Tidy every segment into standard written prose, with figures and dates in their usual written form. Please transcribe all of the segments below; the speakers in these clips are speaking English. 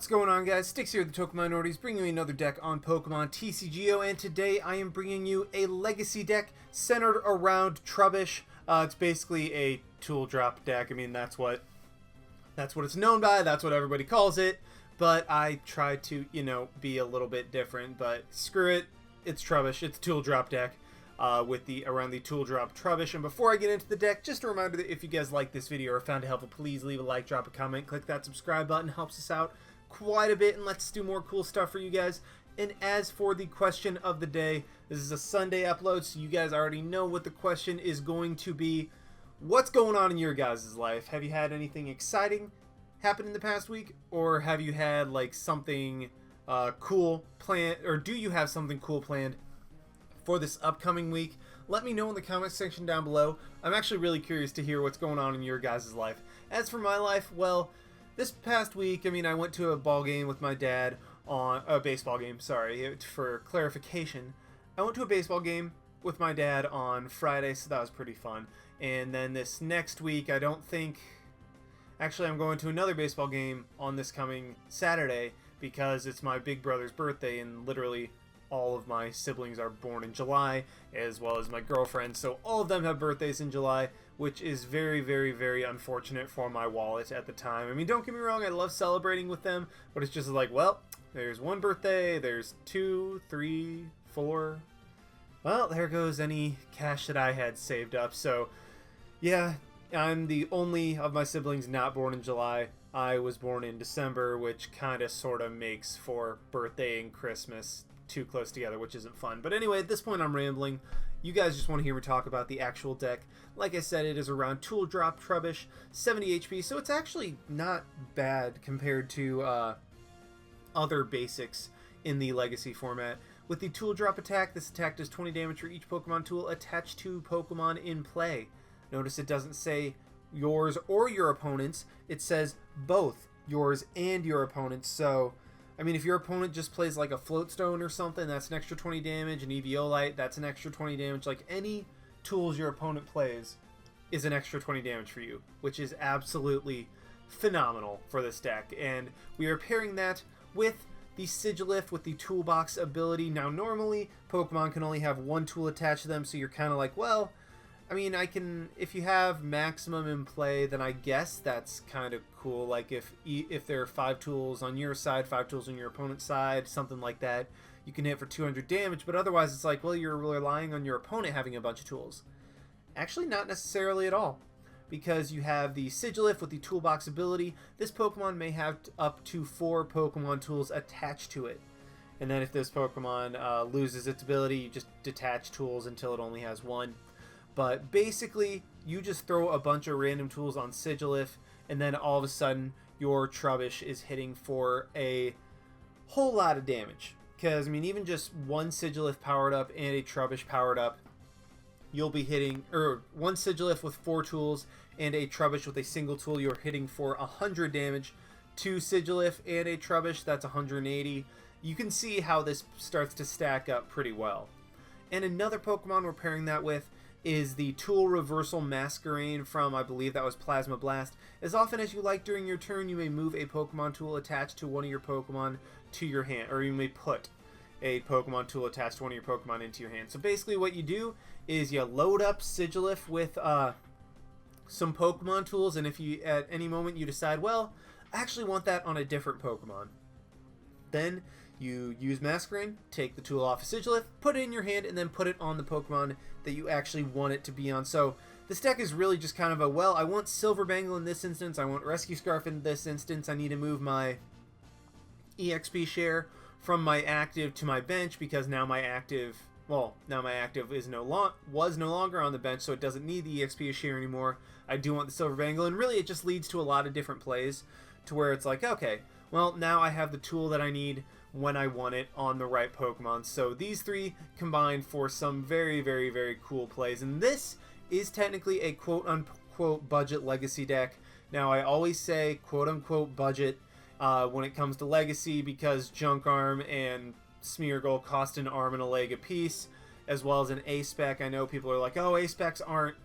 What's going on, guys? Sticks here with the Token Minorities, bringing you another deck on Pokemon TCGO, and today I am bringing you a legacy deck centered around Trubbish. It's basically a tool drop deck. I mean, that's what it's known by. That's what everybody calls it. But I try to, be a little bit different. But screw it, it's Trubbish. It's a tool drop deck. With the around the tool drop Trubbish. And before I get into the deck, just a reminder that if you guys like this video or found it helpful, please leave a like, drop a comment, click that subscribe button. Helps us out quite a bit, and let's do more cool stuff for you guys. And as for the question of the day, this is a Sunday upload, so you guys already know what the question is going to be. What's going on in your guys' life? Have you had anything exciting happen in the past week, or have you had like something cool planned, or do you have something cool planned for this upcoming week? Let me know in the comment section down below. I'm actually really curious to hear what's going on in your guys' life. As for my life, well, this past week, I went to a ball game with my dad on a baseball game, sorry, for clarification. I went to a baseball game with my dad on Friday, so that was pretty fun. And then this next week, I'm going to another baseball game on this coming Saturday because it's my big brother's birthday, and literally all of my siblings are born in July, as well as my girlfriend, so all of them have birthdays in July, which is very, very, very unfortunate for my wallet at the time. I mean, don't get me wrong, I love celebrating with them, but it's just like, well, there's one birthday, there's 2, 3, 4. Well, there goes any cash that I had saved up. So, yeah, I'm the only of my siblings not born in July. I was born in December, which kind of sort of makes for birthday and Christmas too close together, which isn't fun. But anyway, at this point I'm rambling. You guys just want to hear me talk about the actual deck. Like I said, it is around tool drop Trubbish, 70 HP, so it's actually not bad compared to other basics in the legacy format. With the tool drop attack, this attack does 20 damage for each Pokemon tool attached to Pokemon in play. Notice it doesn't say yours or your opponent's, it says both yours and your opponent's. So if your opponent just plays like a Float Stone or something, that's an extra 20 damage, and Eviolite, that's an extra 20 damage. Like, any tools your opponent plays is an extra 20 damage for you, which is absolutely phenomenal for this deck. And we are pairing that with the Sigilyph with the Toolbox ability. Now, normally, Pokemon can only have one tool attached to them, so you're kind of like, well, if you have maximum in play, then I guess that's kind of cool. Like if there are 5 tools on your side, 5 tools on your opponent's side, something like that, you can hit for 200 damage. But otherwise, it's like, well, you're relying on your opponent having a bunch of tools. Actually, not necessarily at all, because you have the Sigilyph with the Toolbox ability. This Pokemon may have up to 4 Pokemon tools attached to it. And then if this Pokemon loses its ability, you just detach tools until it only has 1. But basically, you just throw a bunch of random tools on Sigilyph, and then all of a sudden, your Trubbish is hitting for a whole lot of damage. Because, even just one Sigilyph powered up and a Trubbish powered up, you'll be hitting, or one Sigilyph with 4 tools and a Trubbish with a single tool, you're hitting for 100 damage. 2 Sigilyph and a Trubbish, that's 180. You can see how this starts to stack up pretty well. And another Pokemon we're pairing that with is the Tool Reversal Masquerain from, I believe that was Plasma Blast. As often as you like during your turn, you may move a Pokemon tool attached to one of your Pokemon to your hand, or you may put a Pokemon tool attached to one of your Pokemon into your hand. So basically what you do is you load up Sigilyph with some Pokemon tools, and if you at any moment you decide, well, I actually want that on a different Pokemon, then you use Masquerain, take the tool off of Sigilyph, put it in your hand, and then put it on the Pokemon that you actually want it to be on. So this deck is really just kind of a, well, I want Silver Bangle in this instance, I want Rescue Scarf in this instance, I need to move my EXP share from my active to my bench, because now my active was no longer on the bench, so it doesn't need the EXP share anymore. I do want the Silver Bangle, and really it just leads to a lot of different plays to where it's like, okay, well, now I have the tool that I need when I want it on the right Pokemon. So these 3 combine for some very, very, very cool plays. And this is technically a quote-unquote budget legacy deck. Now, I always say quote-unquote budget when it comes to legacy, because Junk Arm and Smeargle cost an arm and a leg apiece, as well as an A-Spec. I know people are like, oh, A-Specs aren't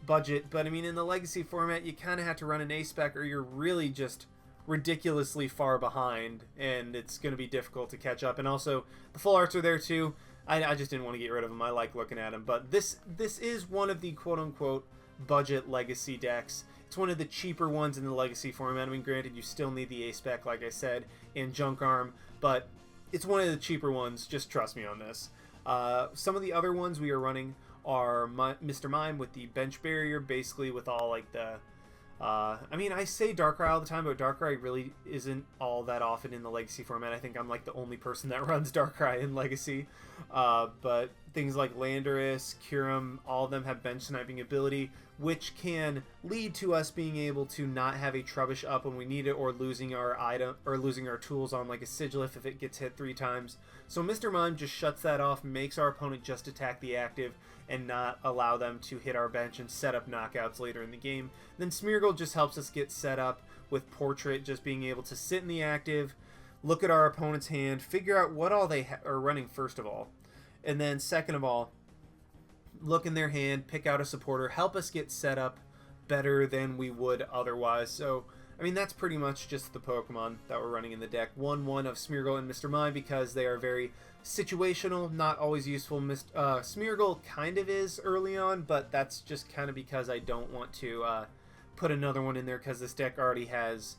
budget, but in the legacy format, you kind of have to run an A-Spec, or you're really just ridiculously far behind, and it's going to be difficult to catch up. And also, the full arts are there too. I just didn't want to get rid of them. I like looking at them. But this is one of the quote-unquote budget legacy decks. It's one of the cheaper ones in the legacy format. I mean, granted, you still need the A-Spec, like I said, and Junk Arm, but it's one of the cheaper ones. Just trust me on this. Some of the other ones we are running are Mr. Mime with the bench barrier, basically with all like the... I mean, I say Darkrai all the time, but Darkrai really isn't all that often in the Legacy format. I think I'm like the only person that runs Darkrai in Legacy. But things like Landorus, Kyurem, all of them have bench sniping ability, which can lead to us being able to not have a Trubbish up when we need it, or losing our item or losing our tools on like a Sigilyph if it gets hit 3 times. So Mr. Mime just shuts that off, makes our opponent just attack the active and not allow them to hit our bench and set up knockouts later in the game. Then Smeargle just helps us get set up with Portrait, just being able to sit in the active, look at our opponent's hand, figure out what all they are running first of all, and then second of all, look in their hand, pick out a supporter, help us get set up better than we would otherwise. So, I mean, that's pretty much just the Pokemon that we're running in the deck. 1-1 of Smeargle and Mr. Mime because they are very situational, not always useful. Smeargle kind of is early on, but that's just kind of because I don't want to put another one in there because this deck already has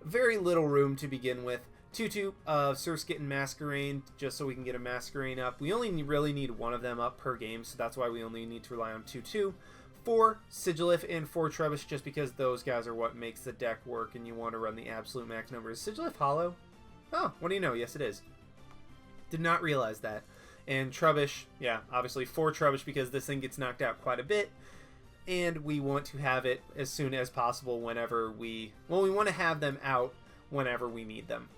very little room to begin with. 2-2 of Surskit and Masquerain, just so we can get a Masquerain up. We only really need one of them up per game, so that's why we only need to rely on 2-2. 4 Sigilyph and 4 Trubbish, just because those guys are what makes the deck work, and you want to run the absolute max number. Is Sigilyph hollow? Oh, what do you know? Yes, it is. Did not realize that. And Trubbish, yeah, obviously 4 Trubbish because this thing gets knocked out quite a bit, and we want to have it as soon as possible whenever we... Well, we want to have them out whenever we need them.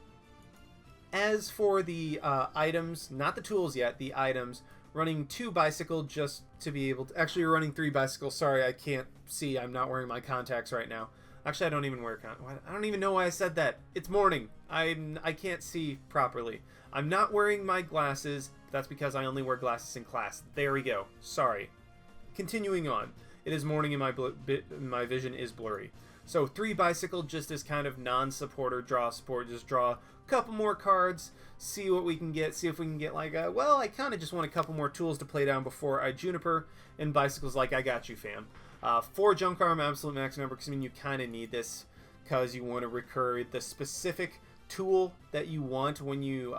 As for the items, not the tools yet, the items, running 2 Bicycle just to be able to... Actually, we're running 3 Bicycle. Sorry, I can't see. I'm not wearing my contacts right now. Actually, I don't even wear contacts. I don't even know why I said that. It's morning. I can't see properly. I'm not wearing my glasses. That's because I only wear glasses in class. There we go. Sorry. Continuing on. It is morning and my vision is blurry. So 3 Bicycle just as kind of non-supporter draw support. Just draw a couple more cards, see what we can get, see if we can get like a, well, I kind of just want a couple more tools to play down before I Juniper, and Bicycle's like, I got you, fam. 4 Junk Arm, absolute max number, because I mean, you kind of need this because you want to recur the specific tool that you want when you,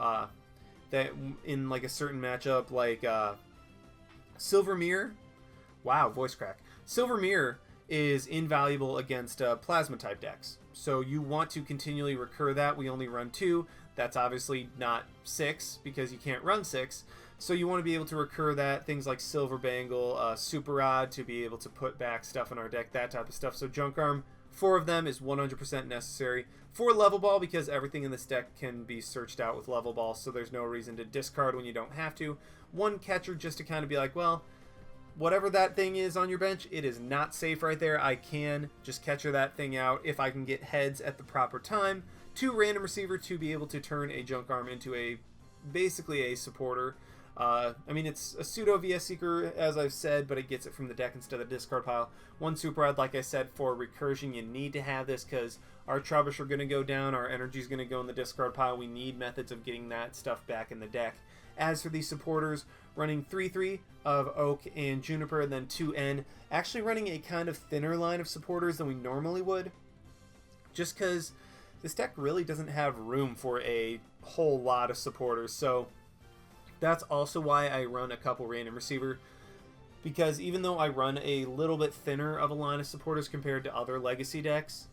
that in like a certain matchup, like Silver Mirror. Wow, voice crack. Silver Mirror is invaluable against plasma type decks, so you want to continually recur that. We only run 2. That's obviously not 6 because you can't run 6, so you want to be able to recur that. Things like Silver Bangle, Super Rod to be able to put back stuff in our deck, that type of stuff. So Junk Arm, 4 of them is 100% necessary. 4 Level Ball because everything in this deck can be searched out with Level Ball, so there's no reason to discard when you don't have to. 1 Catcher just to kind of be like, well, whatever that thing is on your bench, it is not safe right there. I can just catcher that thing out if I can get heads at the proper time. 2 Random Receiver to be able to turn a Junk Arm into a basically a supporter. I mean, it's a pseudo VS Seeker, as I've said, but it gets it from the deck instead of the discard pile. 1 Super Rod, like I said, for recursion. You need to have this because our Trubbish are going to go down, our energy is going to go in the discard pile. We need methods of getting that stuff back in the deck. As for these supporters, running 3-3 of Oak and Juniper, and then 2 N. Actually running a kind of thinner line of supporters than we normally would, just because this deck really doesn't have room for a whole lot of supporters. So that's also why I run a couple Random Receiver, because even though I run a little bit thinner of a line of supporters compared to other Legacy decks,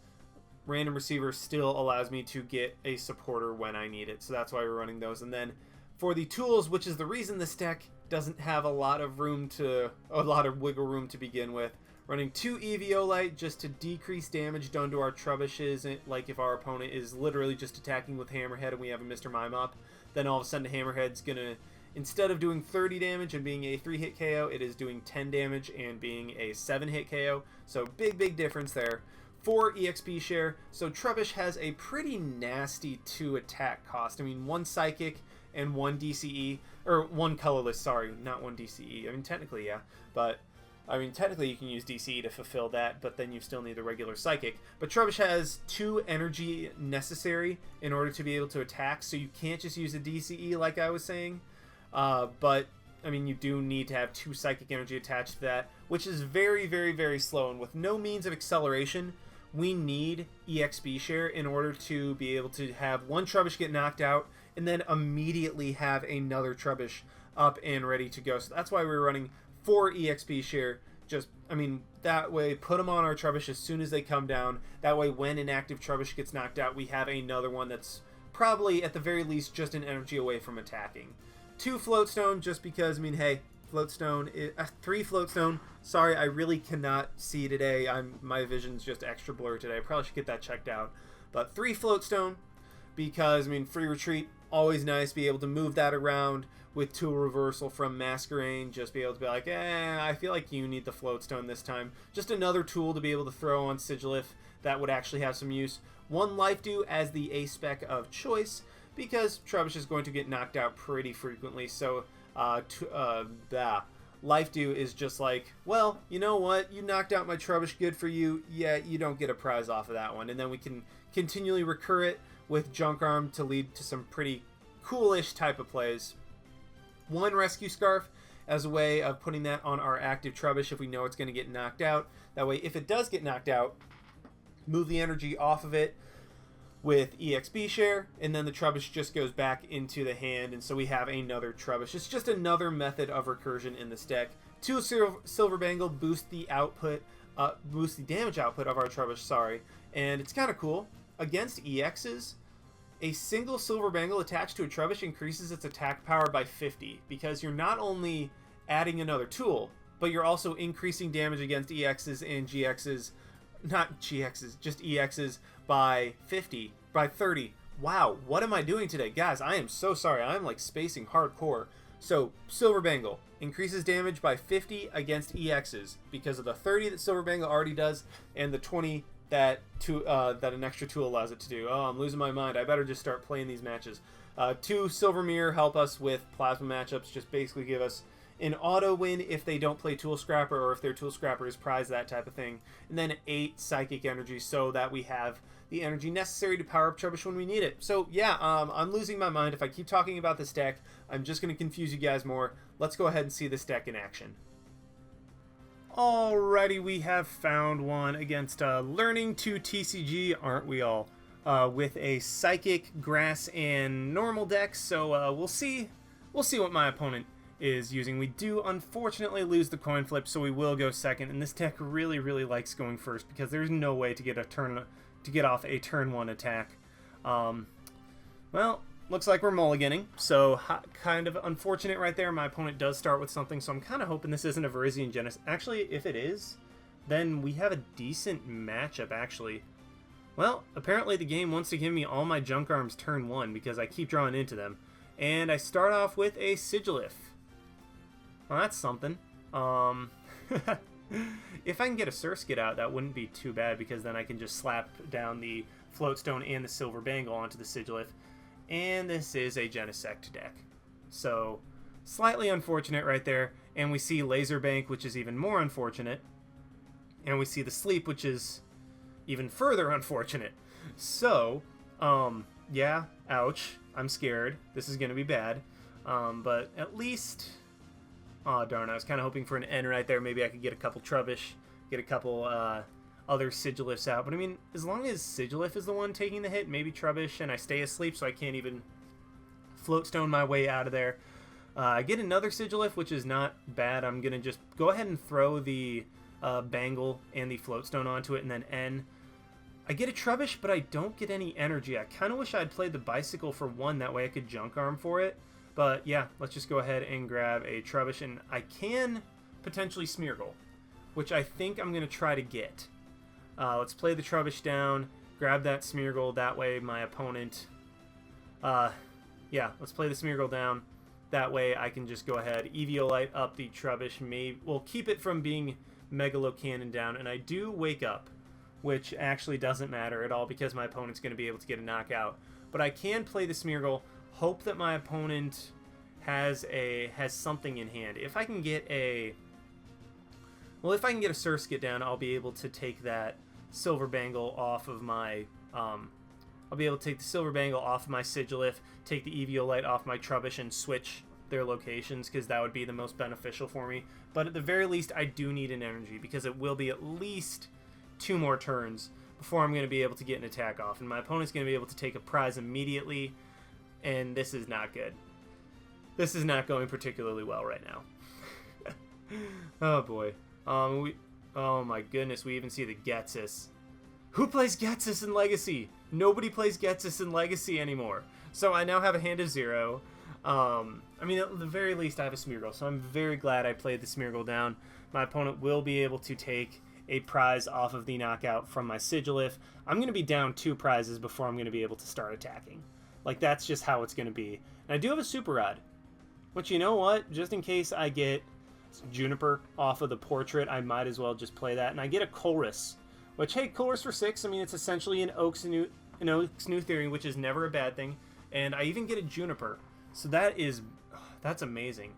Random Receiver still allows me to get a supporter when I need it. So that's why we're running those. And then for the tools, which is the reason this deck doesn't have a lot of wiggle room to begin with, running 2 Eviolite just to decrease damage done to our Trubbishes. Like if our opponent is literally just attacking with Hammerhead and we have a Mr. Mime up, then all of a sudden Hammerhead's gonna, instead of doing 30 damage and being a 3-hit KO, it is doing 10 damage and being a 7-hit KO. So big difference there. 4 EXP share. So Trubbish has a pretty nasty 2 attack cost. I mean, 1 Psychic and 1 DCE, or 1 colorless, sorry, not 1 DCE. I mean, technically, yeah, but I mean, technically you can use DCE to fulfill that, but then you still need the regular Psychic. But Trubbish has 2 energy necessary in order to be able to attack, so you can't just use a DCE like I was saying. But, I mean, you do need to have 2 Psychic energy attached to that, which is very, very, very slow. And with no means of acceleration, we need EXP share in order to be able to have one Trubbish get knocked out and then immediately have another Trubbish up and ready to go. So that's why we're running 4 EXP share. Just, I mean, that way, put them on our Trubbish as soon as they come down. That way, when an active Trubbish gets knocked out, we have another one that's probably, at the very least, just an energy away from attacking. 2 Float Stone, just because, I mean, hey, Float Stone, 3 Float Stone. Sorry, I really cannot see today. My vision's just extra blurry today. I probably should get that checked out. But 3 Float Stone, because, I mean, free retreat, always nice, be able to move that around with tool reversal from Masquerain, just be able to be like, I feel like you need the Float Stone this time. Just another tool to be able to throw on Sigilyph that would actually have some use. 1 Life Dew as the A-spec of choice, because Trubbish is going to get knocked out pretty frequently, so Life Dew is just like, well, you know what, you knocked out my Trubbish, good for you, yeah, you don't get a prize off of that one. And then we can continually recur it with Junk Arm to lead to some pretty coolish type of plays. 1 Rescue Scarf as a way of putting that on our active Trubbish if we know it's going to get knocked out. That way, if it does get knocked out, move the energy off of it with EXP share, and then the Trubbish just goes back into the hand, and so we have another Trubbish. It's just another method of recursion in this deck. 2 Silver Bangle boost the output, boost the damage output of our Trubbish, sorry, and it's kind of cool. Against EXs, a single Silver Bangle attached to a Trubbish increases its attack power by 50, because you're not only adding another tool, but you're also increasing damage against EXs and GXs, not GXs, just EXs by 50, by 30. Wow, what am I doing today? Guys, I am so sorry. I'm like spacing hardcore. So, Silver Bangle increases damage by 50 against EXs because of the 30 that Silver Bangle already does and the 20 that an extra tool allows it to do. Oh, I'm losing my mind. I better just start playing these matches. 2 Silver Mirror help us with plasma matchups, just basically give us an auto win if they don't play Tool Scrapper or if their Tool Scrapper is prized, that type of thing. And then 8 Psychic Energy so that we have the energy necessary to power up Trubbish when we need it. So yeah, I'm losing my mind. If I keep talking about this deck, I'm just going to confuse you guys more. Let's go ahead and see this deck in action. Alrighty, we have found one against Learning to TCG, aren't we all? With a Psychic, Grass, and Normal deck. So we'll see what my opponent is using. We do unfortunately lose the coin flip, so we will go second. And this deck really, really likes going first because there's no way to get off a turn 1 attack. Well, looks like we're mulliganing, so kind of unfortunate right there. My opponent does start with something, so I'm kind of hoping this isn't a Virizion Genesect. Actually, if it is, then we have a decent matchup, actually. Well, apparently the game wants to give me all my Junk Arms turn 1 because I keep drawing into them. And I start off with a Sigilyph. Well, that's something. If I can get a Surskit out, that wouldn't be too bad because then I can just slap down the Float Stone and the Silver Bangle onto the Sigilyph. And this is a Genesect deck. So, slightly unfortunate right there. And we see Laser Bank, which is even more unfortunate. And we see the Sleep, which is even further unfortunate. So, yeah, ouch. I'm scared. This is going to be bad. But at least... Oh, darn, I was kind of hoping for an N right there. Maybe I could get a couple Trubbish, get a couple other Sigilyphs out. But, I mean, as long as Sigilyph is the one taking the hit, maybe Trubbish, and I stay asleep so I can't even Float Stone my way out of there. I get another Sigilyph, which is not bad. I'm going to just go ahead and throw the Bangle and the Float Stone onto it, and then N. I get a Trubbish, but I don't get any energy. I kind of wish I'd played the Bicycle for 1. That way I could Junk Arm for it. But yeah, let's just go ahead and grab a Trubbish, and I can potentially Smeargle, which I think I'm going to try to get. Let's play the Trubbish down, grab that Smeargle, that way my opponent... yeah, let's play the Smeargle down, that way I can just go ahead, Eviolite up the Trubbish, we'll keep it from being Megalo Cannon down, and I do wake up, which actually doesn't matter at all because my opponent's going to be able to get a knockout. But I can play the Smeargle, hope that my opponent has something in hand. If I can get a Well, if I can get a Surskit down, I'll be able to take that Silver Bangle off of my... I'll be able to take the Silver Bangle off of my Sigilyph, take the Eviolite off my Trubbish, and switch their locations, because that would be the most beneficial for me. But at the very least, I do need an energy, because it will be at least 2 more turns before I'm going to be able to get an attack off. And my opponent's going to be able to take a prize immediately, and this is not good. This is not going particularly well right now. Oh boy. Oh my goodness, we even see the Getsis. Who plays Getsis in Legacy? Nobody plays Getsis in Legacy anymore. So I now have a hand of 0. I mean, at the very least, I have a Smeargle, so I'm very glad I played the Smeargle down. My opponent will be able to take a prize off of the knockout from my Sigilyph. I'm going to be down 2 prizes before I'm going to be able to start attacking. Like, that's just how it's going to be. And I do have a Super Rod, which, you know what? Just in case I get Juniper off of the portrait, I might as well just play that. And I get a Chorus, which, hey, Chorus for 6. I mean, it's essentially an Oak's New Theory, which is never a bad thing. And I even get a Juniper. So that's amazing.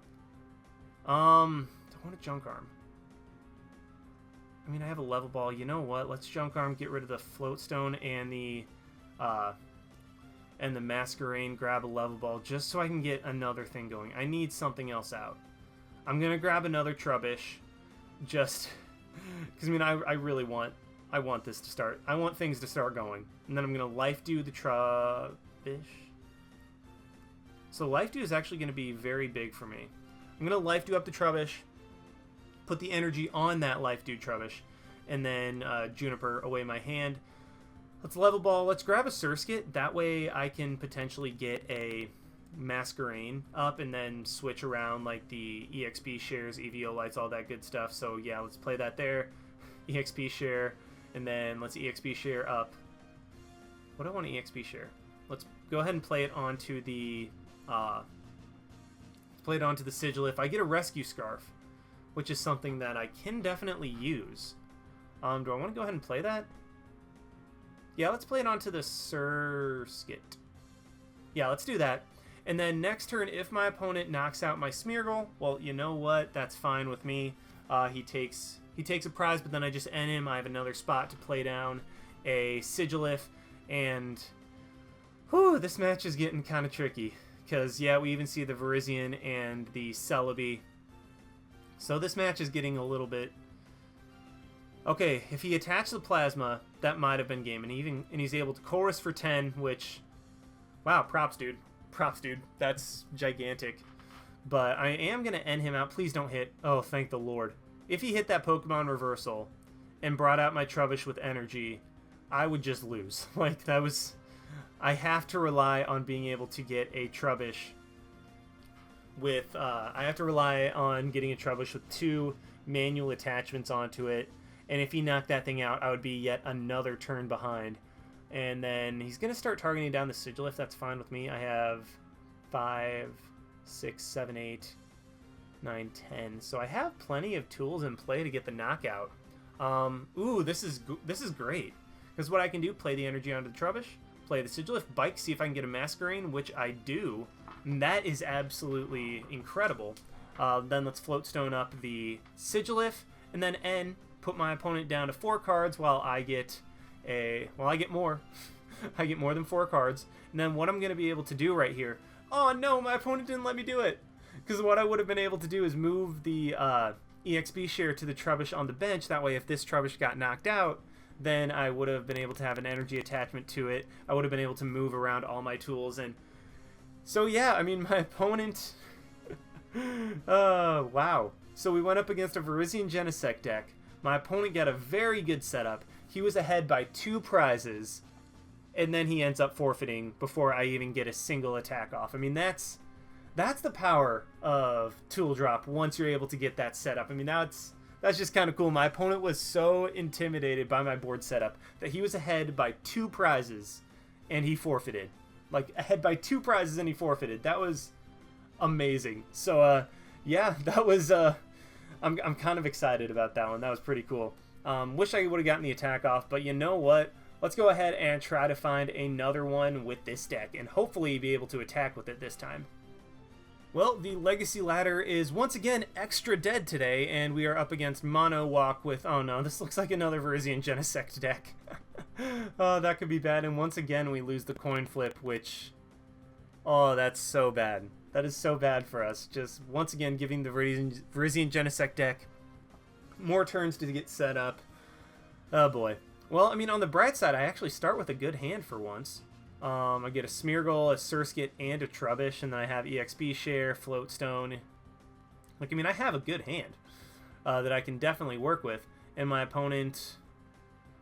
I want a Junk Arm. I mean, I have a Level Ball. You know what? Let's Junk Arm, get rid of the Float Stone and the Masquerain, grab a Level Ball just so I can get another thing going. I need something else out. I'm going to grab another Trubbish just because, I mean, I really want this to start. I want things to start going. And then I'm going to Life Dew the Trubbish. So Life Dew is actually going to be very big for me. I'm going to Life Dew up the Trubbish, put the energy on that Life Dew Trubbish, and then Juniper away my hand. Let's Level Ball. Let's grab a Surskit. That way I can potentially get a Masquerain up and then switch around like the EXP shares, Eviolites, all that good stuff. So yeah, let's play that there. EXP share, and then let's EXP share up. What do I want to EXP share? Let's go ahead and play it onto the Sigilyph. I get a Rescue Scarf, which is something that I can definitely use. Do I want to go ahead and play that? Yeah, let's play it onto the Surskit. Yeah, let's do that. And then next turn, if my opponent knocks out my Smeargle, well, you know what? That's fine with me. He takes a prize, but then I just end him. I have another spot to play down a Sigilyph, and whew, this match is getting kind of tricky. Because, yeah, we even see the Virizion and the Celebi. So this match is getting a little bit... Okay, if he attached the Plasma, that might have been game. And he's able to Chorus for 10, which... Wow, props, dude. Props, dude. That's gigantic. But I am going to end him out. Please don't hit. Oh, thank the Lord. If he hit that Pokemon Reversal and brought out my Trubbish with energy, I would just lose. Like, that was... I have to rely on being able to get a Trubbish with... I have to rely on getting a Trubbish with 2 manual attachments onto it. And if he knocked that thing out, I would be yet another turn behind. And then he's going to start targeting down the Sigilyph. That's fine with me. I have 5, 6, 7, 8, 9, 10. So I have plenty of tools in play to get the knockout. Ooh, this is great. Because what I can do, play the energy onto the Trubbish, play the Sigilyph, Bike, see if I can get a Masquerain, which I do. And that is absolutely incredible. Then let's Float Stone up the Sigilyph, and then N, put my opponent down to 4 cards while I get I get more. I get more than 4 cards. And then what I'm going to be able to do right here... Oh no, my opponent didn't let me do it! Because what I would have been able to do is move the EXP share to the Trubbish on the bench. That way if this Trubbish got knocked out, then I would have been able to have an energy attachment to it. I would have been able to move around all my tools. And so yeah, I mean, my opponent... wow. So we went up against a Virizion Genesect deck. My opponent got a very good setup. He was ahead by 2 prizes, and then he ends up forfeiting before I even get a single attack off. I mean, that's the power of Tool Drop once you're able to get that setup. I mean, that's just kind of cool. My opponent was so intimidated by my board setup that he was ahead by 2 prizes, and he forfeited. Like, ahead by 2 prizes, and he forfeited. That was amazing. So, yeah, that was... I'm kind of excited about that one. That was pretty cool. Wish I would have gotten the attack off, but you know what? Let's go ahead and try to find another one with this deck, and hopefully be able to attack with it this time. Well, the Legacy ladder is once again extra dead today, and we are up against Mono Walk with, oh no, this looks like another Virizion Genesect deck. Oh, that could be bad, and once again we lose the coin flip, which, oh, that's so bad. That is so bad for us. Just once again giving the Virizion Genesect deck more turns to get set up. Oh boy. Well, I mean, on the bright side, I actually start with a good hand for once. I get a Smeargle, a Surskit, and a Trubbish, and then I have EXP Share, Float Stone. Like, I mean, I have a good hand that I can definitely work with. And my opponent...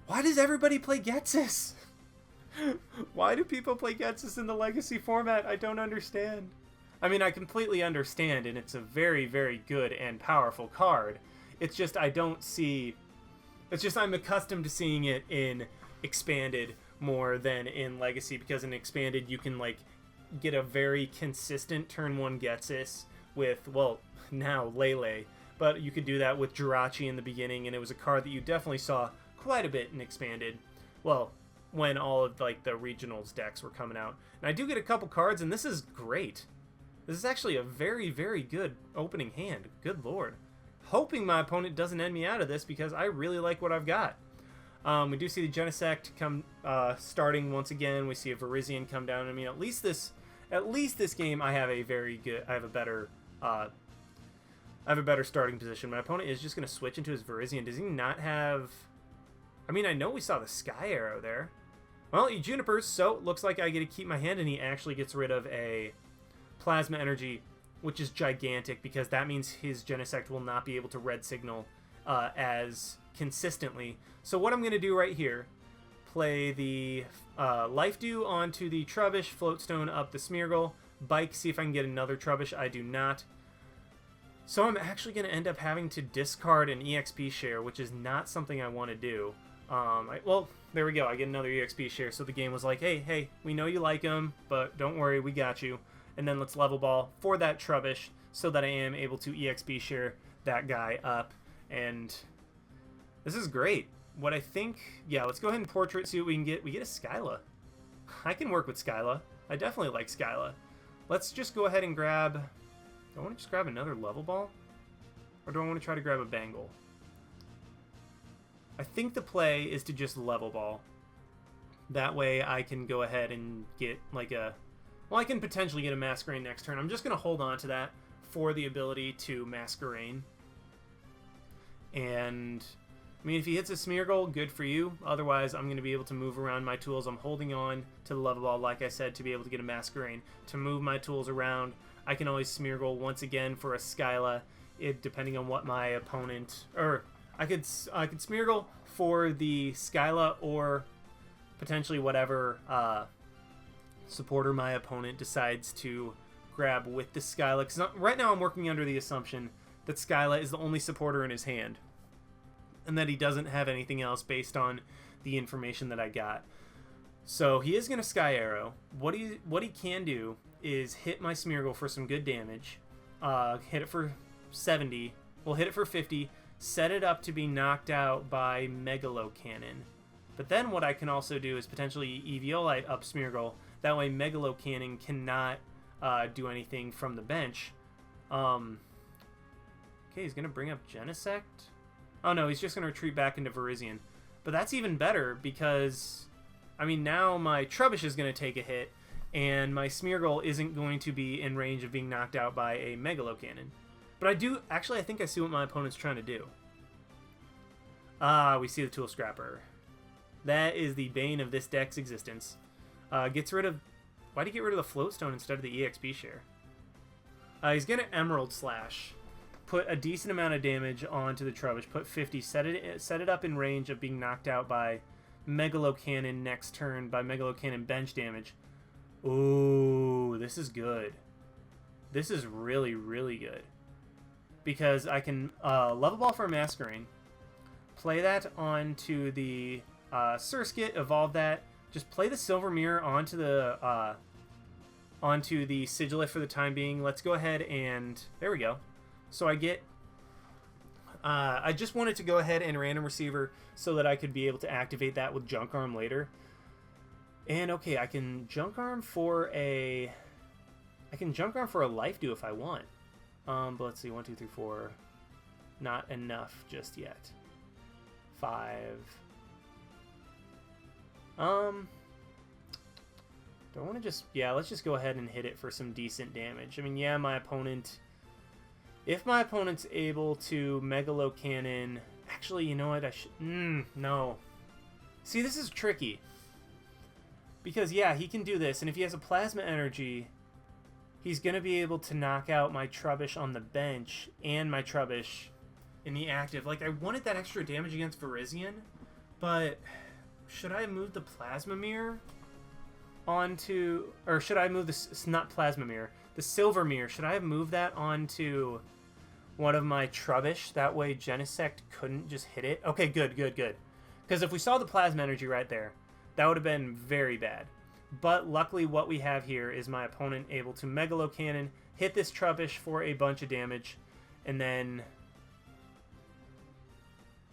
Why does everybody play Getsus? Why do people play Getsus in the Legacy format? I don't understand. I mean, I completely understand, and it's a very, very good and powerful card. It's just I don't see... It's just I'm accustomed to seeing it in Expanded more than in Legacy, because in Expanded you can like get a very consistent turn 1 Getsus with, well, now Lele, but you could do that with Jirachi in the beginning, and it was a card that you definitely saw quite a bit in Expanded, well, when all of like the regionals decks were coming out. And I do get a couple cards, and this is great. This is actually a very, very good opening hand. Good lord. Hoping my opponent doesn't end me out of this, because I really like what I've got. We do see the Genesect come starting once again. We see a Virizion come down. I mean, at least this game I have a better starting position. My opponent is just going to switch into his Virizion. Does he not have? I mean, I know we saw the Sky Arrow there. Well, he Junipers, so looks like I get to keep my hand, and he actually gets rid of a Plasma Energy, which is gigantic, because that means his Genesect will not be able to red signal as consistently. So what I'm going to do right here, play the Life Dew onto the Trubbish, Float Stone up the Smeargle, Bike, see if I can get another Trubbish. I do not. So I'm actually going to end up having to discard an EXP Share, which is not something I want to do. Well, there we go. I get another EXP Share, so the game was like, hey, we know you like him, but don't worry, we got you. And then let's level ball for that Trubbish so that I am able to EXP Share that guy up. And this is great. What I think... Yeah, let's go ahead and portrait, see what we can get. We get a Skyla. I can work with Skyla. I definitely like Skyla. Let's just go ahead and grab... Do I want to just grab another level ball? Or do I want to try to grab a Bangle? I think the play is to just level ball. That way I can go ahead and get like a... Well, I can potentially get a Masquerain next turn. I'm just going to hold on to that for the ability to Masquerain. And, I mean, if he hits a Smeargle, good for you. Otherwise, I'm going to be able to move around my tools. I'm holding on to the level ball, like I said, to be able to get a Masquerain. To move my tools around, I can always Smeargle once again for a Skyla, depending on what my opponent... Or, I could Smeargle for the Skyla, or potentially whatever supporter my opponent decides to grab with the Skyla. Because right now I'm working under the assumption that Skyla is the only supporter in his hand, and that he doesn't have anything else based on the information that I got. So he is going to Sky Arrow. What he can do is hit my Smeargle for some good damage, hit it for 70, we'll hit it for 50, set it up to be knocked out by Megalo Cannon. But then what I can also do is potentially Eviolite up Smeargle. That way Megalo Cannon cannot do anything from the bench. Okay, he's going to bring up Genesect. Oh no, he's just going to retreat back into Virizion. But that's even better, because, I mean, now my Trubbish is going to take a hit, and my Smeargle isn't going to be in range of being knocked out by a Megalo Cannon. But I think I see what my opponent's trying to do. We see the Tool Scrapper. That is the bane of this deck's existence. Gets rid of... Why'd he get rid of the Float Stone instead of the EXP Share? He's going to Emerald Slash. Put a decent amount of damage onto the Trubbish. Put 50. Set it up in range of being knocked out by Megalo Cannon next turn. By Megalo Cannon bench damage. Ooh, this is good. This is really, really good. Because I can level ball for a Masquerain. Play that onto the Surskit. Evolve that. Just play the Silver Mirror onto the Sigilyph for the time being. Let's go ahead and... There we go. So I get... I just wanted to go ahead and Random Receiver so that I could be able to activate that with Junk Arm later. And okay, I can Junk Arm for a I can jump around for a Life Dew if I want. But let's see, 1, 2, 3, 4. Not enough just yet. 5. Do I want to just... Yeah, let's just go ahead and hit it for some decent damage. I mean, yeah, my opponent... If my opponent's able to Megalo Cannon... Actually, you know what? I should... no. See, this is tricky. Because, yeah, he can do this. And if he has a Plasma Energy, he's going to be able to knock out my Trubbish on the bench and my Trubbish in the active. Like, I wanted that extra damage against Virizion, but should I move the Plasma Mirror onto... Or should I move this... Not Plasma Mirror. The Silver Mirror. Should I have moved that onto one of my Trubbish? That way Genesect couldn't just hit it. Okay, good. Because if we saw the Plasma Energy right there, that would have been very bad. But luckily what we have here is my opponent able to Megalo Cannon, hit this Trubbish for a bunch of damage, and then...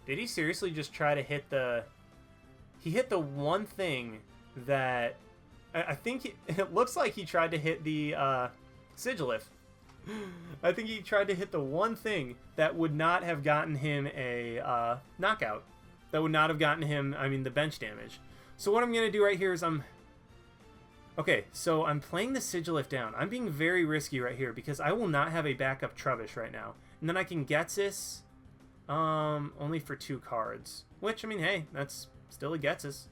Did he seriously just try to hit the... He hit the one thing that... I think it looks like he tried to hit the Sigilyph. I think he tried to hit the one thing that would not have gotten him a knockout. That would not have gotten him, I mean, the bench damage. So what I'm going to do right here is Okay, so I'm playing the Sigilyph down. I'm being very risky right here because I will not have a backup Trubbish right now. And then I can Getsis only for 2 cards. Which, I mean, hey, that's still a Getsis.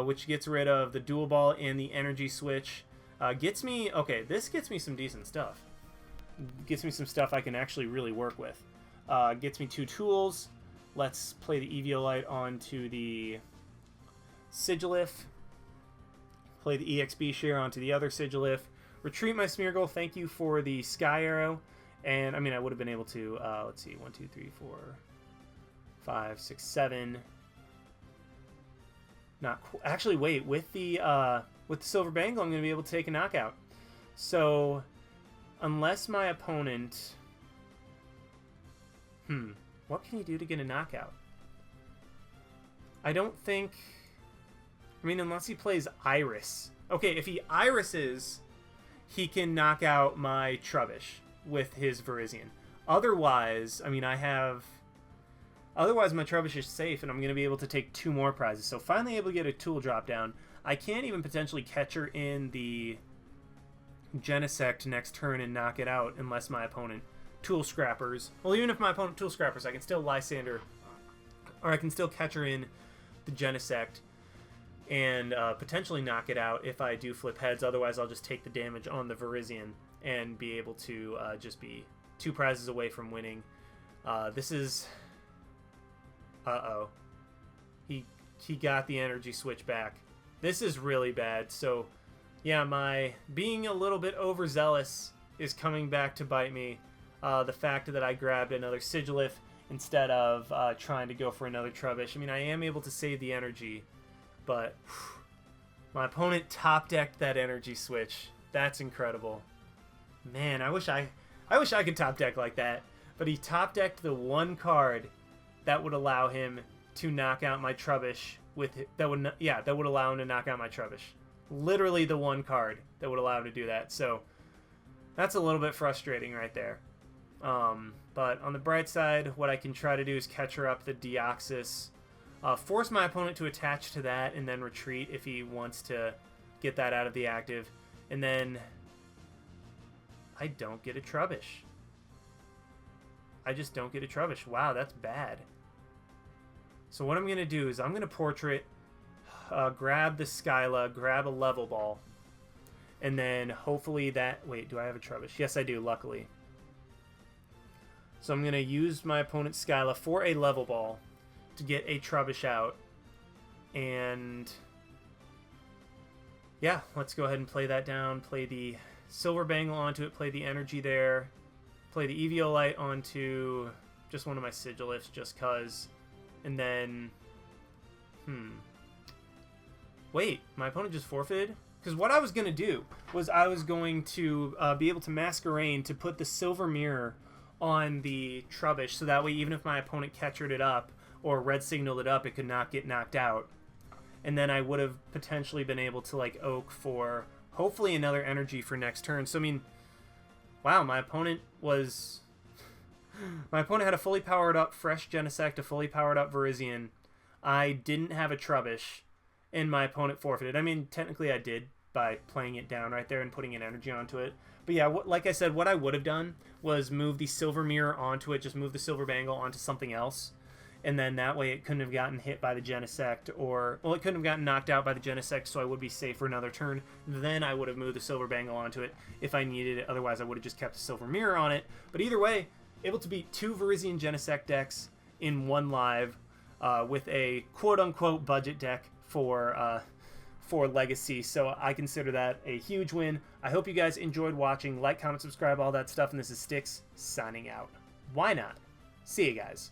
Which gets rid of the Dual Ball and the Energy Switch. Gets me... Okay, this gets me some decent stuff. Gets me some stuff I can actually really work with. Gets me 2 tools. Let's play the Eviolite onto the Sigilyph. Play the EXB share onto the other Sigilyph. Retreat my Smeargle. Thank you for the Sky Arrow. And, I mean, I would have been able to... let's see. 1, 2, 3, 4, 5, 6, 7... Not cool. Actually, wait. With the Silver Bangle, I'm going to be able to take a knockout. So, unless my opponent... What can he do to get a knockout? I don't think... I mean, unless he plays Iris. Okay, if he Irises, he can knock out my Trubbish with his Virizion. Otherwise, I mean, I have... Otherwise, my Trubbish is safe, and I'm going to be able to take 2 more prizes. So finally able to get a tool drop down. I can't even potentially catch her in the Genesect next turn and knock it out unless my opponent tool scrappers. Well, even if my opponent tool scrappers, I can still Lysander, or I can still catch her in the Genesect and potentially knock it out if I do flip heads. Otherwise, I'll just take the damage on the Virizion and be able to just be 2 prizes away from winning. This is... Uh-oh. He got the energy switch back. This is really bad. So, yeah, my being a little bit overzealous is coming back to bite me. The fact that I grabbed another Sigilyph instead of trying to go for another Trubbish. I mean, I am able to save the energy, but my opponent top-decked that energy switch. That's incredible. Man, I wish I could top-deck like that. But he top-decked the one card that would allow him to knock out my Trubbish that would allow him to knock out my Trubbish. Literally the one card that would allow him to do that. So that's a little bit frustrating right there. But on the bright side, what I can try to do is catch her up the Deoxys, force my opponent to attach to that, and then retreat if he wants to get that out of the active. And then I don't get a Trubbish. I just don't get a Trubbish. Wow, that's bad. So what I'm going to do is I'm going to Portrait, grab the Skyla, grab a Level Ball, and then hopefully that... Wait, do I have a Trubbish? Yes, I do, luckily. So I'm going to use my opponent's Skyla for a Level Ball to get a Trubbish out. And yeah, let's go ahead and play that down. Play the Silver Bangle onto it, play the energy there. Play the Eviolite onto just one of my Sigilyphs just cuz. And then... Wait, my opponent just forfeited? Because what I was going to do was I was going to be able to Masquerain to put the Silver Mirror on the Trubbish, so that way even if my opponent catchered it up or red signaled it up, it could not get knocked out. And then I would have potentially been able to like Oak for hopefully another energy for next turn. So, I mean, wow, my opponent was... My opponent had a fully powered up Fresh Genesect, a fully powered up Virizion. I didn't have a Trubbish, and my opponent forfeited. I mean, technically I did by playing it down right there and putting an energy onto it. But yeah, like I said, what I would have done was move the Silver Mirror onto it, just move the Silver Bangle onto something else. And then that way it couldn't have gotten hit by the Genesect, or... Well, it couldn't have gotten knocked out by the Genesect, so I would be safe for another turn. Then I would have moved the Silver Bangle onto it if I needed it. Otherwise, I would have just kept the Silver Mirror on it. But either way, able to beat 2 Virizion Genesect decks in one live with a quote-unquote budget deck for Legacy. So I consider that a huge win. I hope you guys enjoyed watching. Like, comment, subscribe, all that stuff. And this is Styx signing out. Why not? See you guys.